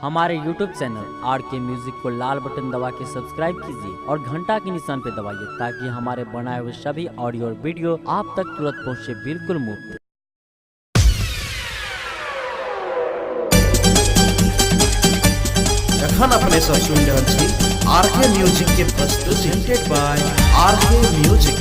हमारे YouTube channel RK music को लाल button दबा के सब्सक्राइब कीजिए और घंटा के निशान पे दबाइए ताकि हमारे बनाए हुए सभी ऑडियो और वीडियो आप तक तुरंत पहुंचे बिल्कुल मुफ्त। एखन अपने सब सुन रहल छी RK म्यूजिक के प्रस्तुति presented by RK music.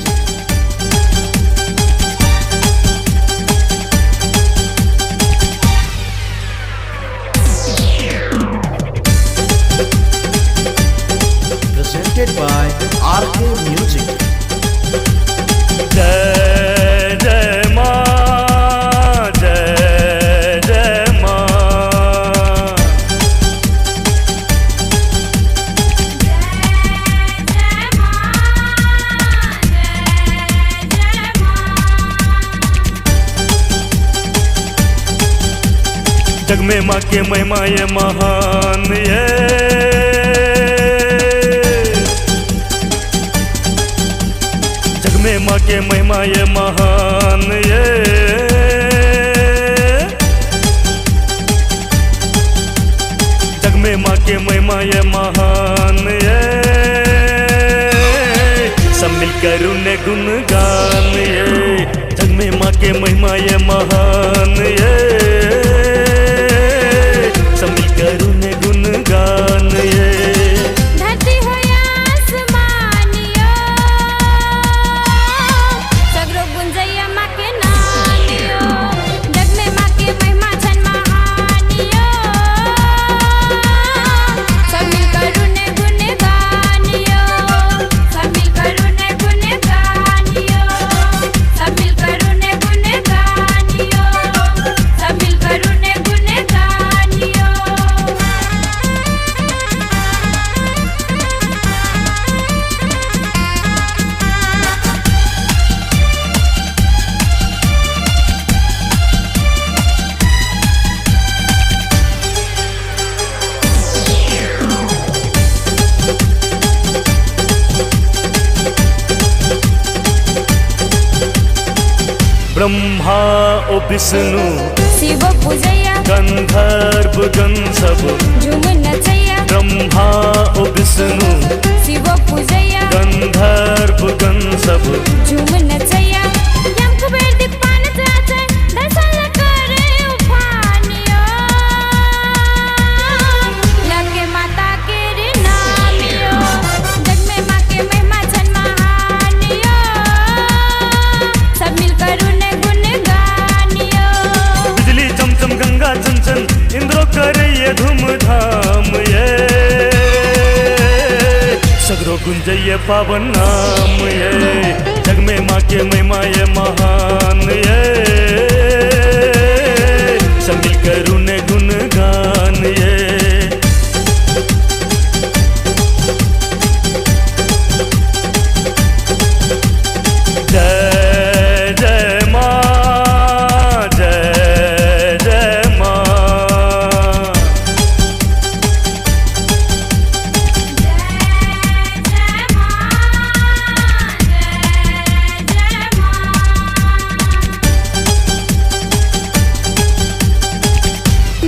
Presented by RK Music। जय जय माँ, जय जय माँ, जग में माँ के महिमा ये महान ये, में माँ के महिमा ये महान ये, जग में माँ के महिमा ये महान ये, सब मिलकर उन्हें गुणगान ये, जग में माँ के महिमा ये महान ये, सब मिलकर उन्हें गुणगान ये। ब्रह्मा ओ विष्णु शिव पूजैया, गंधर्व गण सब झूम नचैया। ब्रह्मा ओ विष्णु शिव पूजैया, गंधर्व गण सब झूम नचैया। यम कुबेर दीपान जाचे दर्शन करे उफानियो, लगे माता के रे नामियो, जग में माँ के महिमा जन महानियो, सब मिलकर उन्हें गुणगानियो। बिजली चमचम गंगा चंचन इंद्रो करे ये धूमधाम ये, सगरो गुंजय पावन नाम ये, जग में माँ के महिमा ये महान ये, सब मिलकर उन्हें गुणगान ये। जय जय माँ, जय जय माँ,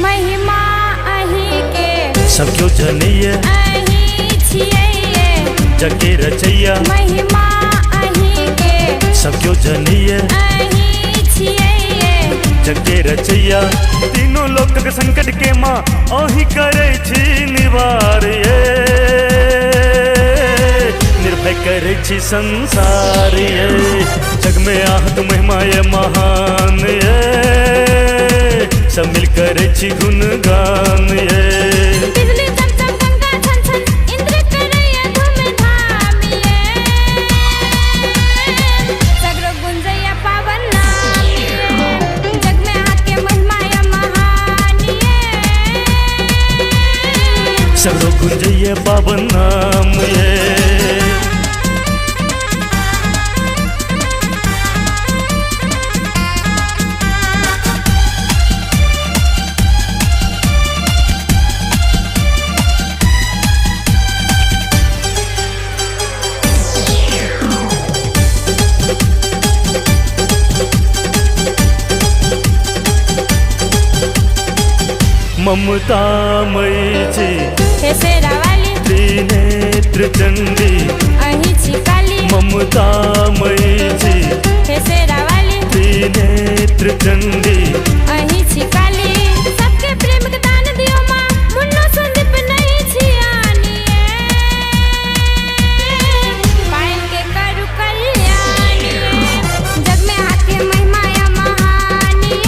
महिमा अहीं के सब क्यों जनिए अहीं छियै, जगे रचैया, महिमा अहीं के सब क्यों जनिए अहीं छियै, जगे रचैया। तीनों लोक के संकट के माँ अहीं करे छी निवार ये, निर्भय करे छी संसार ये, जग में आहत महिमा ये महान ये, सब मिलकर छी गुणगान ये। बिजली चमचम गंगा छन छन इंद्र करे ये धूमधाम ये, सगरो गुंजैया पावन नाम ये, जग में आके महिमा ये महान ये, सगरो गुंजय पावन नाम ये। ममतामयी जी हे शेरावाली त्रिनेत्र चंडी અહીં छिकाली ममतामयी जी हे शेरावाली त्रिनेत्र चंडी અહીં छिकाली सबके प्रेम के दान दियो माँ मुन्नो संदीप नहीं छियानी पायल के करू कल्याणी जग में आके महिमा या महानी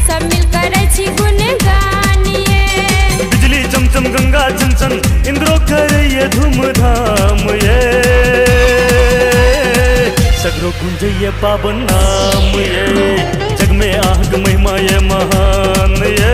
सब मिलकर छी गुणगानी बिजली चमचम गंगा चंचन इंद्रो करैये धूमधाम ये सगरो गुंजैये पावन नाम ये जग में आग महिमा ये महान ये